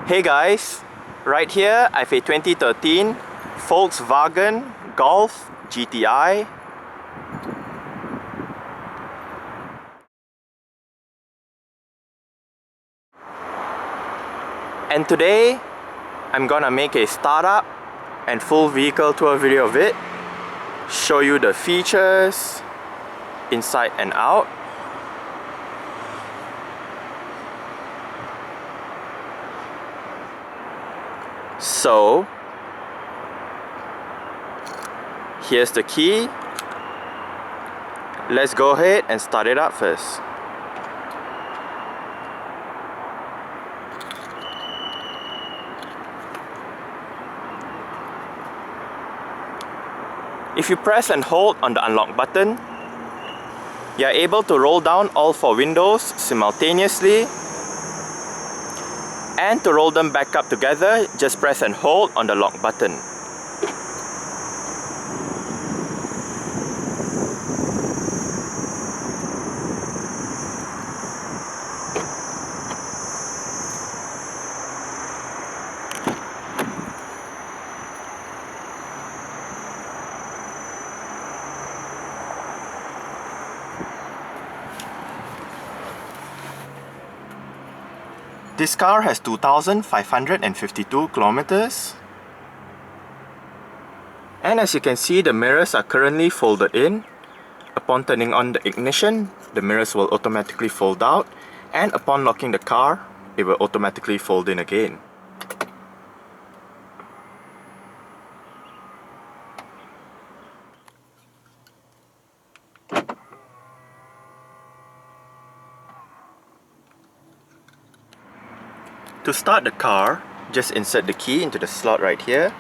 Hey guys, right here I have a 2013 Volkswagen Golf GTI. And today I'm gonna make a startup and full vehicle tour video of it, show you the features inside and out. So here's the key. Let's go ahead and start it up first. If you press and hold on the unlock button, you are able to roll down all 4 windows simultaneously. And to roll them back up together, just press and hold on the lock button. This car has 2,552 kilometers. And as you can see, the mirrors are currently folded in. Upon turning on the ignition, the mirrors will automatically fold out, and upon locking the car, it will automatically fold in again. To start the car, just insert the key into the slot right here.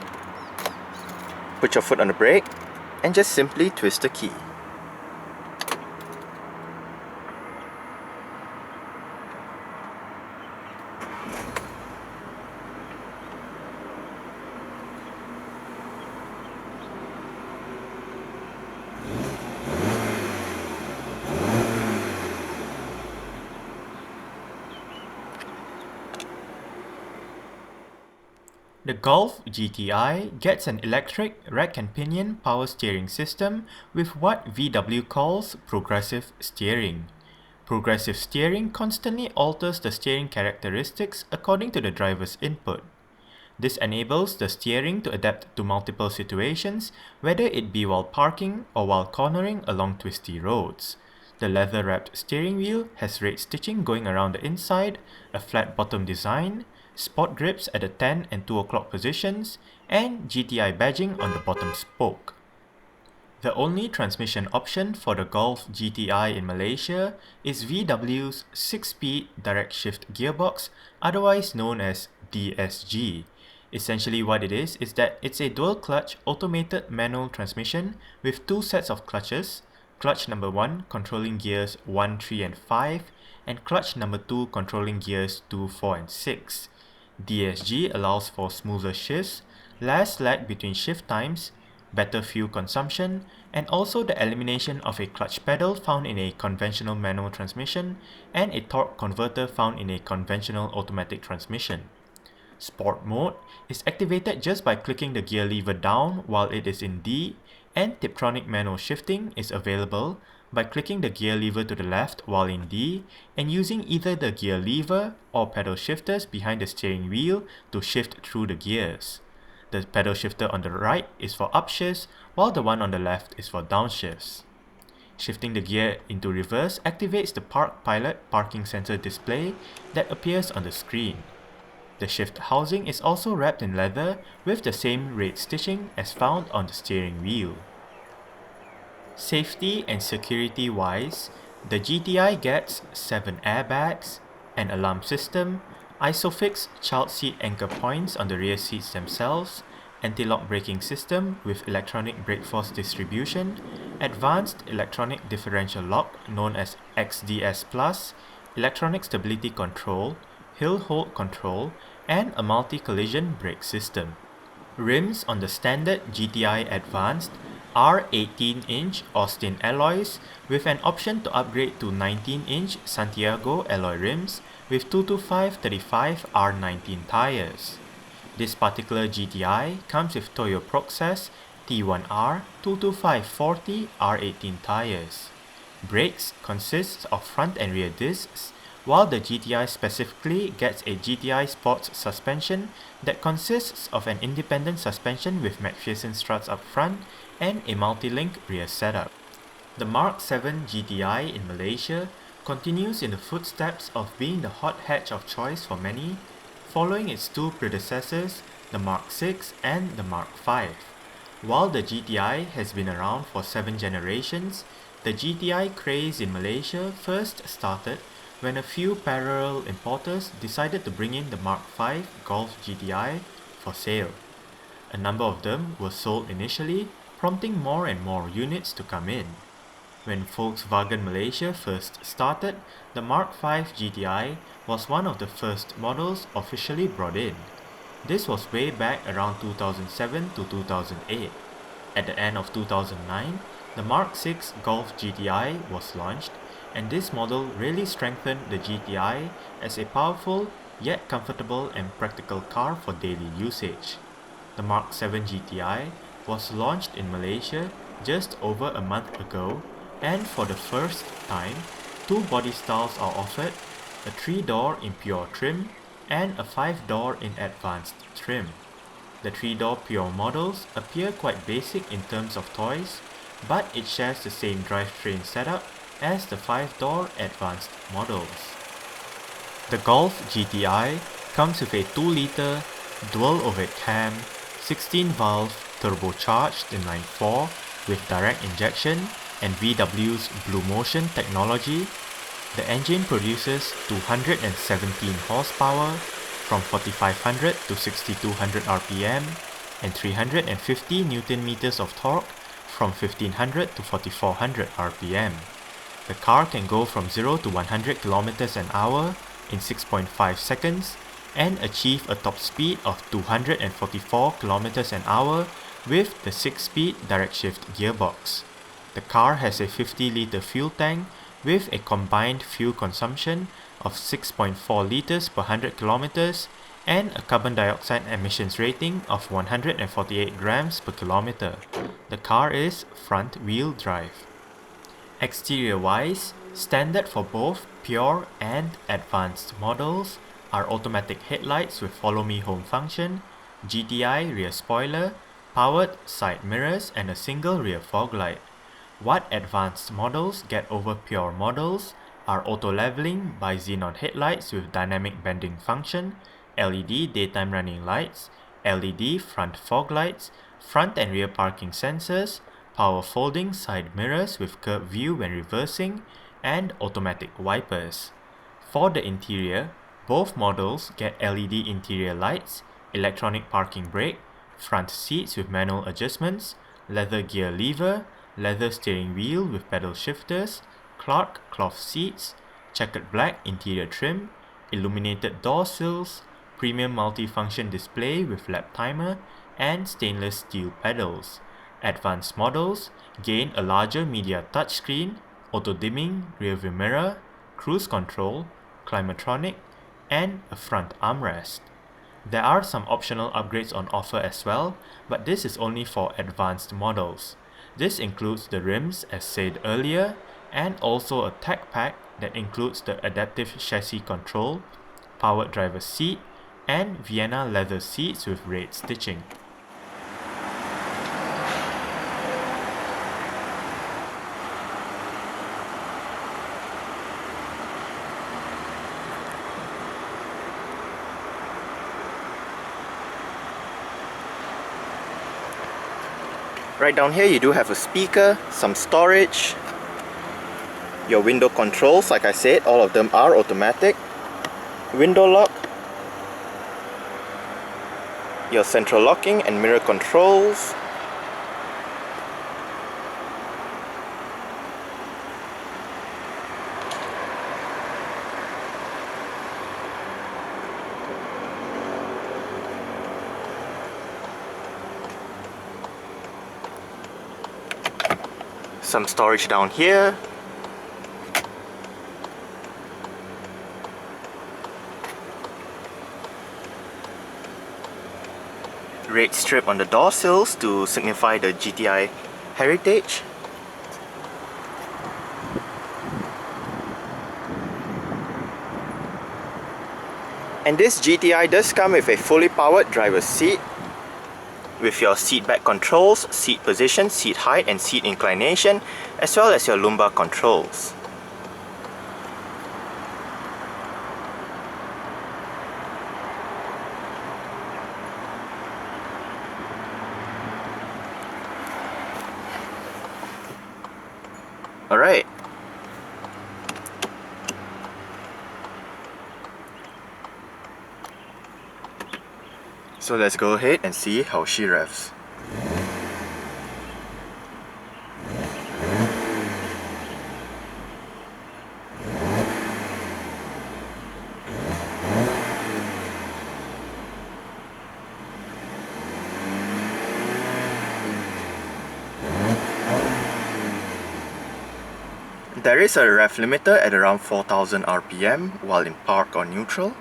Put your foot on the brake and just simply twist the key. The Golf GTI gets an electric rack and pinion power steering system with what VW calls progressive steering. Progressive steering constantly alters the steering characteristics according to the driver's input. This enables the steering to adapt to multiple situations, whether it be while parking or while cornering along twisty roads. The leather-wrapped steering wheel has red stitching going around the inside, a flat bottom design, sport grips at the 10 and 2 o'clock positions, and GTI badging on the bottom spoke. The only transmission option for the Golf GTI in Malaysia is VW's 6-speed direct shift gearbox, otherwise known as DSG. Essentially what it is that it's a dual clutch automated manual transmission with 2 sets of clutches, clutch number 1 controlling gears 1, 3 and 5, and clutch number 2 controlling gears 2, 4 and 6. DSG allows for smoother shifts, less lag between shift times, better fuel consumption, and also the elimination of a clutch pedal found in a conventional manual transmission and a torque converter found in a conventional automatic transmission. Sport mode is activated just by clicking the gear lever down while it is in D, and Tiptronic manual shifting is available by clicking the gear lever to the left while in D and using either the gear lever or pedal shifters behind the steering wheel to shift through the gears. The pedal shifter on the right is for upshifts, while the one on the left is for downshifts. Shifting the gear into reverse activates the Park Pilot parking sensor display that appears on the screen. The shift housing is also wrapped in leather with the same red stitching as found on the steering wheel. Safety and security wise, the GTI gets 7 airbags, an alarm system, ISOFIX child seat anchor points on the rear seats themselves, anti-lock braking system with electronic brake force distribution, advanced electronic differential lock known as XDS+, electronic stability control, hill hold control, and a multi-collision brake system. Rims on the standard GTI Advanced are 18-inch Austin alloys with an option to upgrade to 19-inch Santiago alloy rims with 225/35 R19 tires. This particular GTI comes with Toyo Process T1R 225/40 R18 tires. Brakes consists of front and rear discs, while the GTI specifically gets a GTI Sports suspension that consists of an independent suspension with McPherson struts up front and a multi-link rear setup. The Mark 7 GTI in Malaysia continues in the footsteps of being the hot hatch of choice for many, following its two predecessors, the Mark 6 and the Mark 5. While the GTI has been around for 7 generations, the GTI craze in Malaysia first started when a few parallel importers decided to bring in the Mark 5 Golf GTI for sale. A number of them were sold initially, prompting more and more units to come in. When Volkswagen Malaysia first started, the Mark 5 GTI was one of the first models officially brought in. This was way back around 2007 to 2008. At the end of 2009, the Mark 6 Golf GTI was launched, and this model really strengthened the GTI as a powerful yet comfortable and practical car for daily usage. The Mark 7 GTI was launched in Malaysia just over a month ago, and for the first time, two body styles are offered, a 3-door in pure trim and a 5-door in advanced trim. The 3-door pure models appear quite basic in terms of toys, but it shares the same drivetrain setup as the 5-door advanced models. The Golf GTI comes with a 2-liter dual overhead cam, 16-valve turbocharged inline 4 with direct injection and VW's Blue Motion technology. The engine produces 217 horsepower from 4500 to 6200 RPM and 350 Nm of torque from 1500 to 4400 RPM. The car can go from 0 to 100 km an hour in 6.5 seconds and achieve a top speed of 244 km an hour with the 6-speed direct shift gearbox. The car has a 50-liter fuel tank with a combined fuel consumption of 6.4 liters per 100 kilometers and a carbon dioxide emissions rating of 148 grams per kilometer. The car is front-wheel drive. Exterior-wise, standard for both pure and advanced models are automatic headlights with follow me home function, GTI rear spoiler, powered side mirrors and a single rear fog light. What advanced models get over pure models are auto leveling by xenon headlights with dynamic bending function, LED daytime running lights, LED front fog lights, front and rear parking sensors, power folding side mirrors with curved view when reversing, and automatic wipers. For the interior, both models get LED interior lights, electronic parking brake, front seats with manual adjustments, leather gear lever, leather steering wheel with pedal shifters, Clark cloth seats, checkered black interior trim, illuminated door sills, premium multi-function display with lap timer, and stainless steel pedals. Advanced models gain a larger media touchscreen, auto-dimming rearview mirror, cruise control, climatronic, and a front armrest. There are some optional upgrades on offer as well, but this is only for advanced models. This includes the rims as said earlier, and also a tech pack that includes the adaptive chassis control, powered driver's seat, and Vienna leather seats with red stitching. Right down here you do have a speaker, some storage, your window controls, like I said, all of them are automatic, window lock, your central locking and mirror controls, some storage down here, red strip on the door sills to signify the GTI heritage. And this GTI does come with a fully powered driver's seat with your seat back controls, seat position, seat height and seat inclination, as well as your lumbar controls. Alright. So let's go ahead and see how she revs. There is a rev limiter at around 4000 RPM while in park or neutral.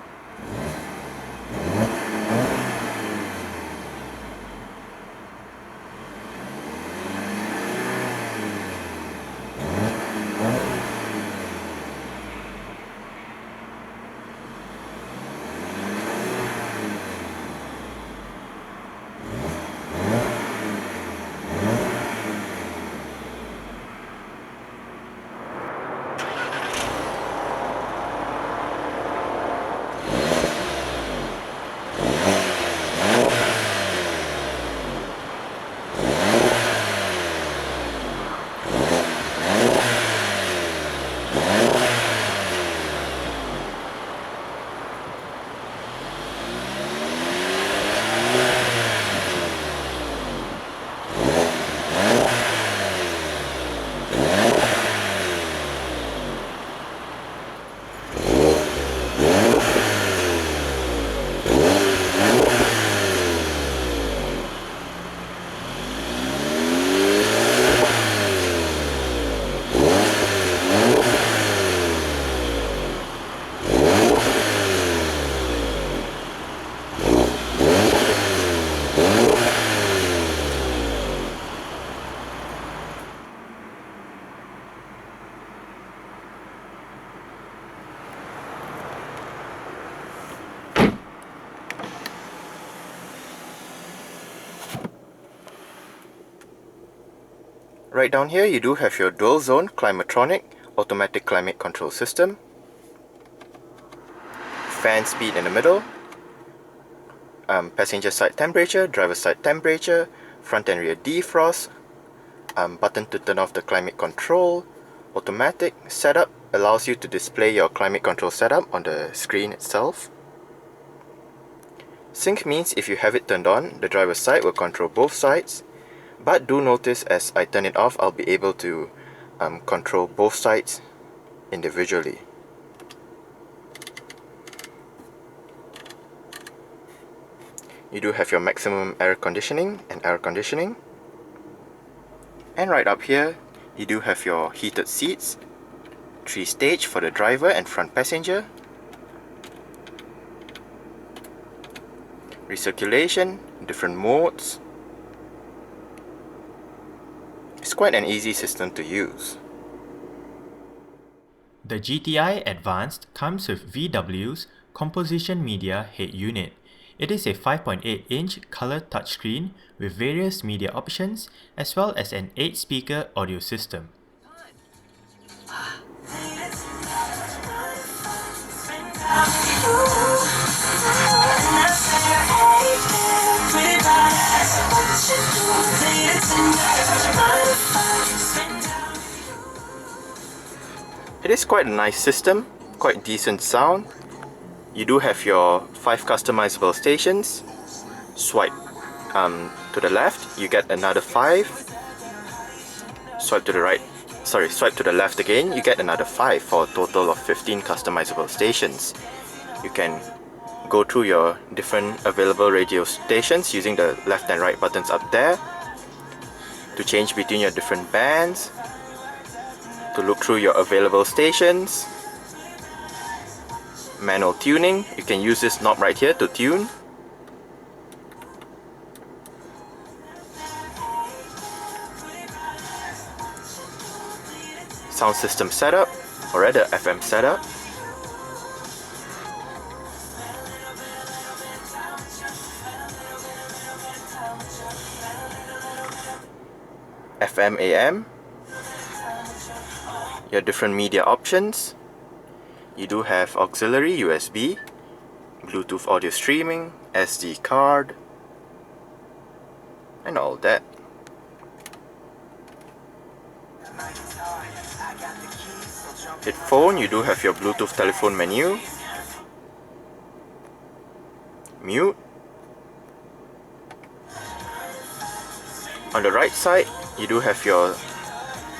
Right down here you do have your dual zone climatronic automatic climate control system, fan speed in the middle, passenger side temperature, driver side temperature, front and rear defrost, button to turn off the climate control, automatic setup allows you to display your climate control setup on the screen itself. Sync means if you have it turned on, the driver's side will control both sides. But do notice as I turn it off, I'll be able to control both sides individually. You do have your maximum air conditioning and air conditioning. And right up here, you do have your heated seats, 3-stage for the driver and front passenger, recirculation, different modes. It's quite an easy system to use. The GTI Advanced comes with VW's Composition Media Head Unit. It is a 5.8-inch color touchscreen with various media options as well as an 8-speaker audio system. It is quite a nice system, quite decent sound. You do have your 5 customizable stations. Swipe to the left, you get another 5. Swipe to the right, swipe to the left again, you get another 5 for a total of 15 customizable stations. You can go through your different available radio stations using the left and right buttons up there to change between your different bands, to look through your available stations. Manual tuning, you can use this knob right here to tune. sound system setup, or rather FM setup. FM AM, your different media options. You do have auxiliary USB, Bluetooth audio streaming, SD card, and all that. Headphone, you do have your Bluetooth telephone menu, mute. On the right side, you do have your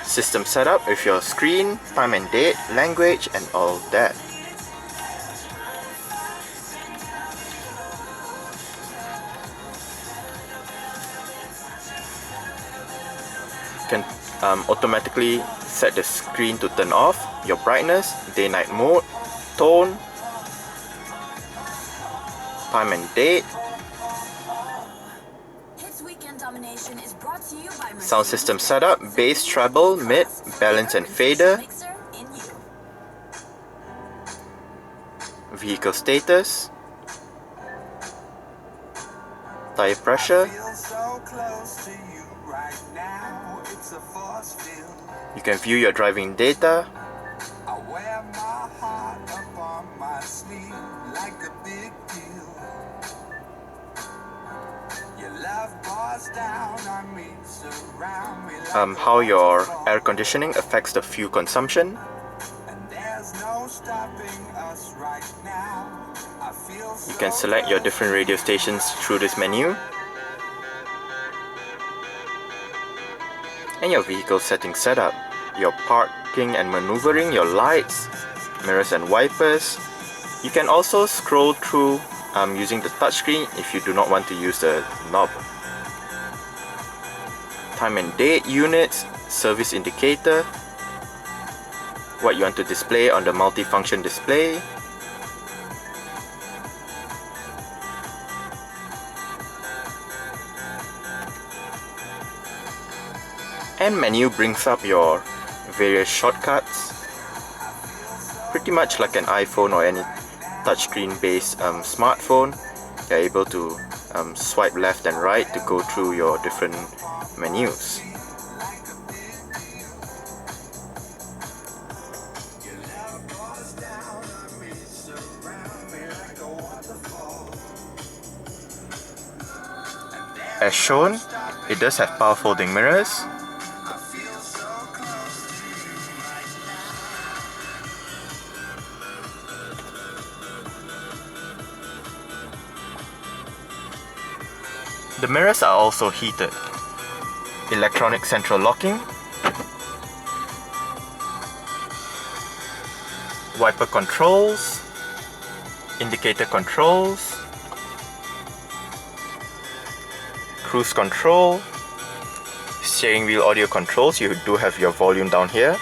system setup with your screen, time and date, language, and all that. You can automatically set the screen to turn off, your brightness, day-night mode, tone, time and date. Sound system setup, bass, treble, mid, balance and fader. Vehicle status, tire pressure. You can view your driving data. How your air conditioning affects the fuel consumption. You can select your different radio stations through this menu. And your vehicle setting setup, your parking and maneuvering, your lights, mirrors and wipers. You can also scroll through using the touchscreen if you do not want to use the knob. Time and date units, service indicator, what you want to display on the multifunction display. And menu brings up your various shortcuts, pretty much like an iPhone or any touchscreen based smartphone. You're able to swipe left and right to go through your different menus. As shown, it does have power folding mirrors. The mirrors are also heated. Electronic central locking, wiper controls, indicator controls, cruise control, steering wheel audio controls. You do have your volume down here.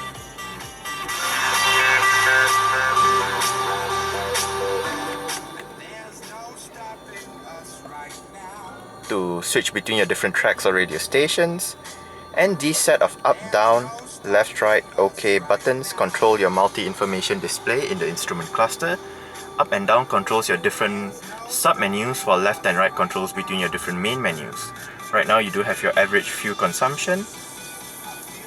To switch between your different tracks or radio stations, and these set of up, down, left, right, OK buttons control your multi-information display in the instrument cluster. Up and down controls your different sub-menus, while left and right controls between your different main menus. Right now you do have your average fuel consumption,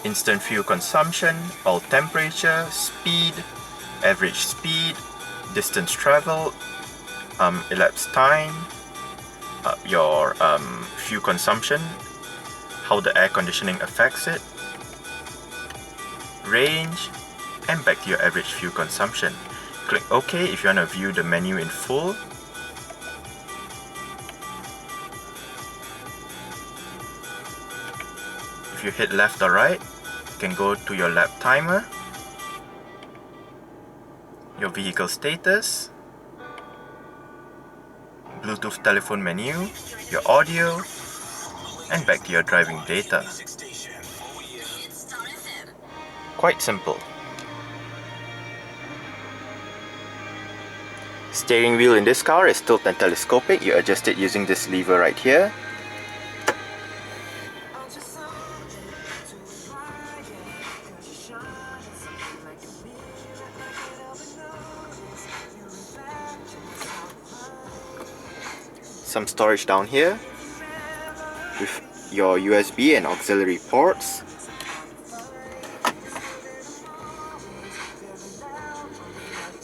instant fuel consumption, all temperature, speed, average speed, distance traveled, elapsed time, your fuel consumption, how the air conditioning affects it, range, and back to your average fuel consumption. Click OK if you want to view the menu in full. If you hit left or right, you can go to your lap timer, your vehicle status, Bluetooth telephone menu, your audio, and back to your driving data. Quite simple. Steering wheel in this car is tilt and telescopic. You adjust it using this lever right here. some storage down here with your USB and auxiliary ports.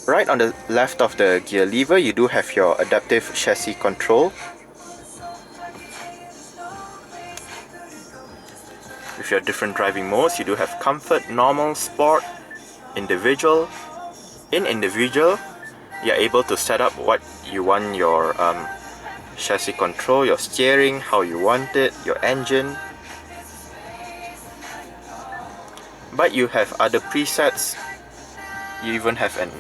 Right on the left of the gear lever, you do have your adaptive chassis control. With your different driving modes, you do have comfort, normal, sport, individual. In individual, you're able to set up what you want your chassis control, your steering, how you want it, your engine. But you have other presets. You even have an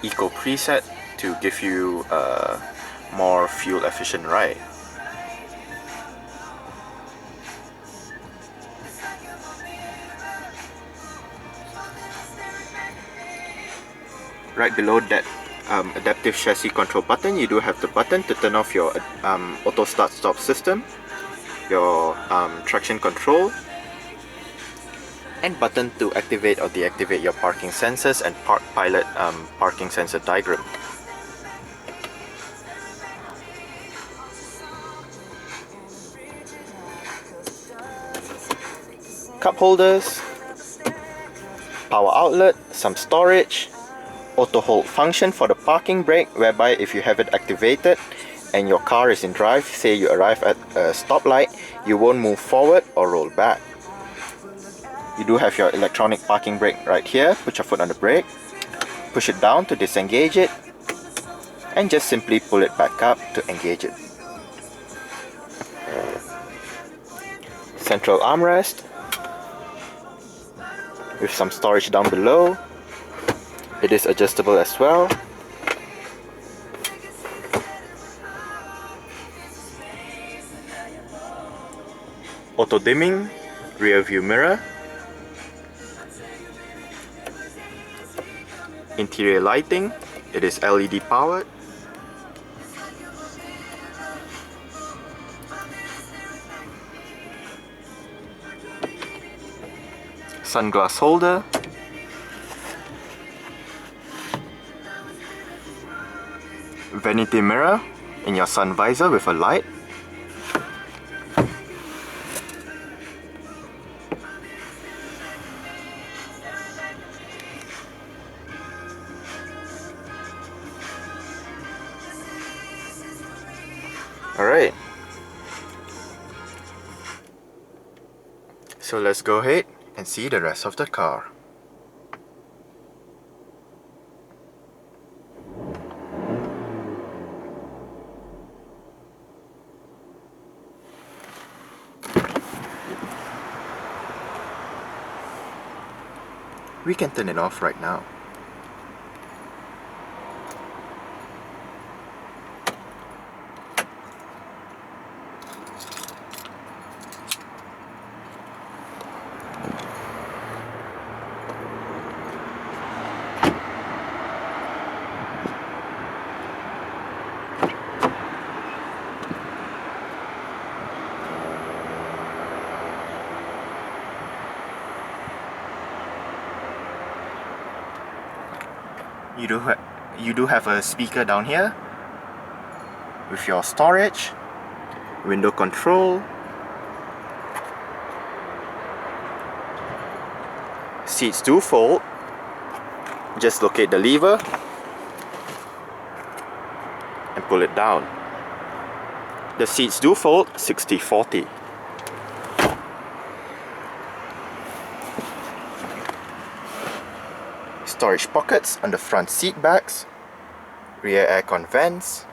eco preset to give you a more fuel efficient ride. Right below that adaptive chassis control button, you do have the button to turn off your auto start stop system, your traction control, and button to activate or deactivate your parking sensors and park pilot parking sensor diagram. Cup holders, power outlet, some storage, auto hold function for the parking brake, whereby if you have it activated and your car is in drive, say you arrive at a stoplight, you won't move forward or roll back. You do have your electronic parking brake right here. Put your foot on the brake, push it down to disengage it, and just simply pull it back up to engage it. Central armrest with some storage down below. It is adjustable as well. Auto dimming, rear view mirror, interior lighting, it is LED powered. Sunglass holder, vanity mirror in your sun visor with a light, alright, so let's go ahead and see the rest of the car. We can turn it off right now. You do have a speaker down here with your storage, window control, seats do fold. Just locate the lever and pull it down. The seats do fold 60-40. Storage pockets on the front seat backs, rear aircon vents,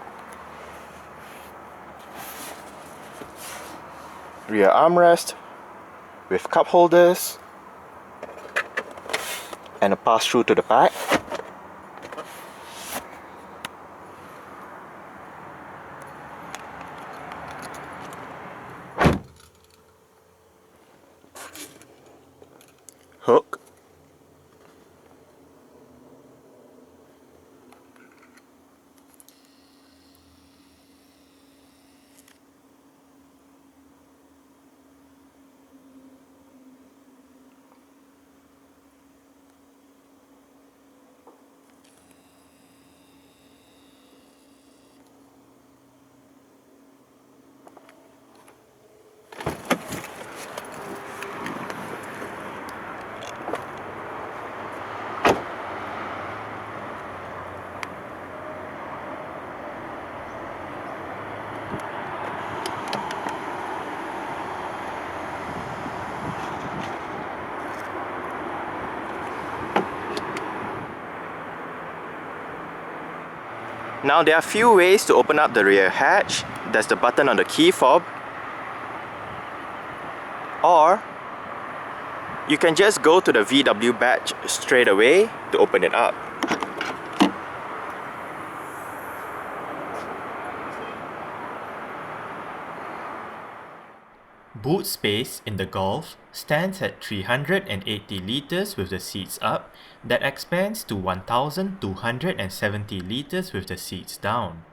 rear armrest with cup holders and a pass-through to the back. Hook, Now there are a few ways to open up the rear hatch. There's the button on the key fob, or you can just go to the VW badge straight away to open it up. Boot space in the Golf stands at 380 litres with the seats up, that expands to 1,270 litres with the seats down.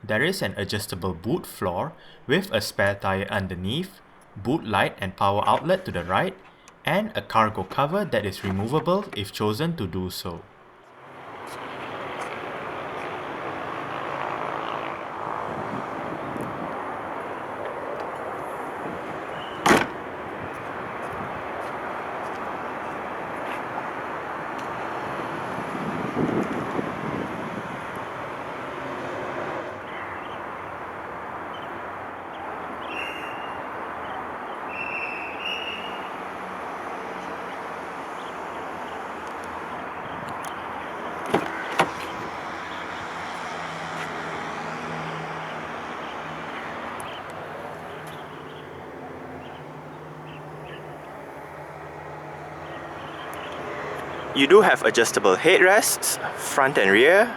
There is an adjustable boot floor with a spare tyre underneath, boot light and power outlet to the right, and a cargo cover that is removable if chosen to do so. You do have adjustable headrests, front and rear.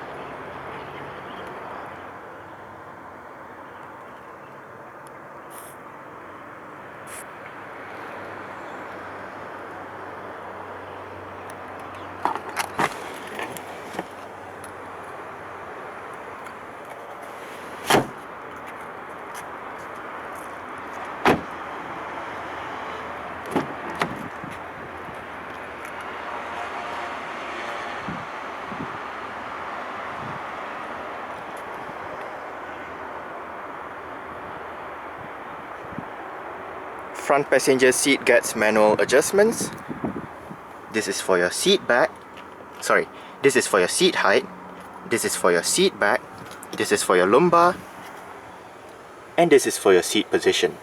Front passenger seat gets manual adjustments. This is for your seat back. Sorry, this is for your seat height. This is for your seat back. This is for your lumbar. And this is for your seat position.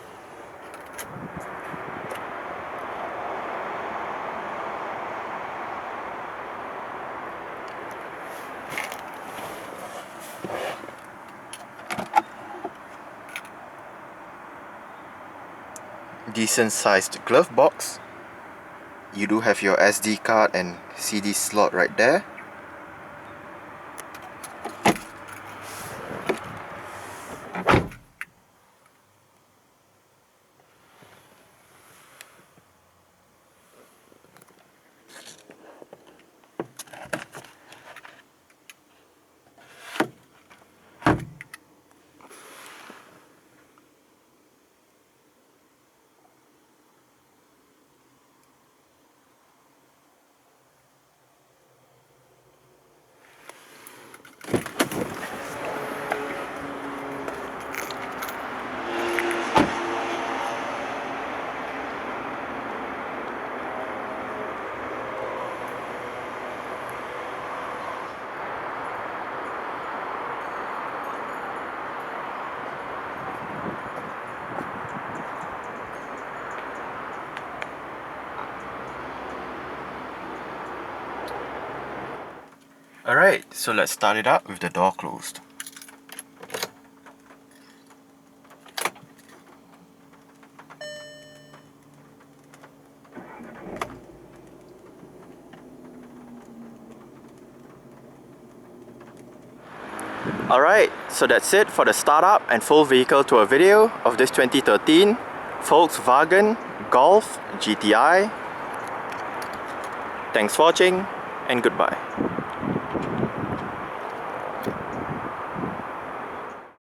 Decent sized glove box. You do have your SD card and CD slot right there. Alright, so let's start it up with the door closed. Alright, so that's it for the startup and full vehicle tour video of this 2013 Volkswagen Golf GTI. Thanks for watching and goodbye.